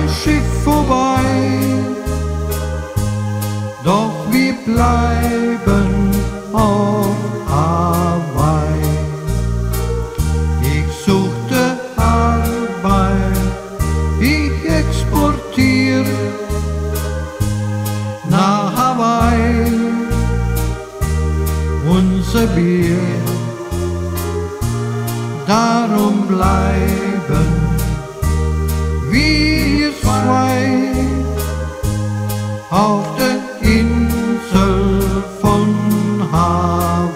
ein Schiff vorbei, doch wir bleiben auf Hawaii. Ich suchte Arbeit, ich exportiere nach Hawaii unser Bier. Darum bleiben wir zwei auf der Insel von Hawaii.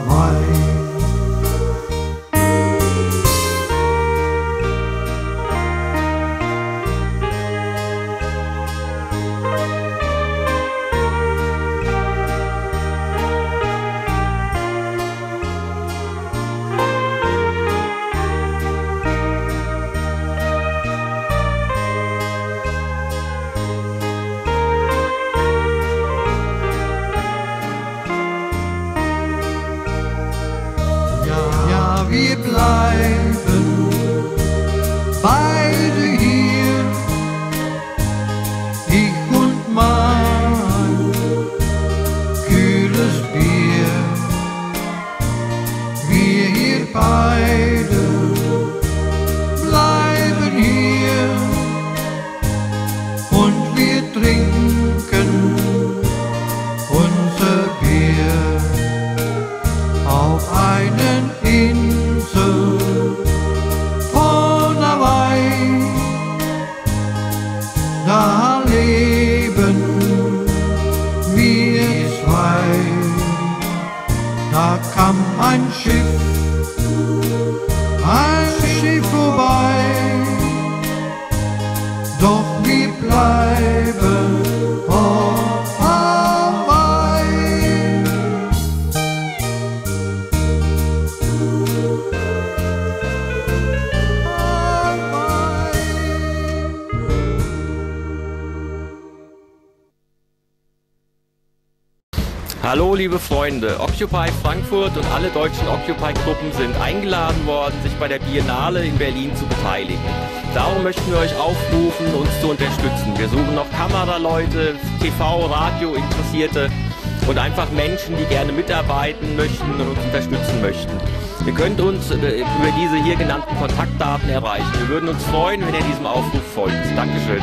Wir bleiben beide hier, ich und mein kühles Bier. Wir hier beide bleiben hier und wir trinken unser Bier auf einen Insel von Hawaii. Da leben wir zwei. Da kam ein Schiff vorbei, doch wir bleiben auf Hawaii. Hallo liebe Freunde, Occupy Frankfurt und alle deutschen Occupy-Gruppen sind eingeladen worden, sich bei der Biennale in Berlin zu beteiligen. Darum möchten wir euch aufrufen, uns zu unterstützen. Wir suchen noch Kameraleute, TV, Radio Interessierte und einfach Menschen, die gerne mitarbeiten möchten und uns unterstützen möchten. Ihr könnt uns über diese hier genannten Kontaktdaten erreichen. Wir würden uns freuen, wenn ihr diesem Aufruf folgt. Dankeschön.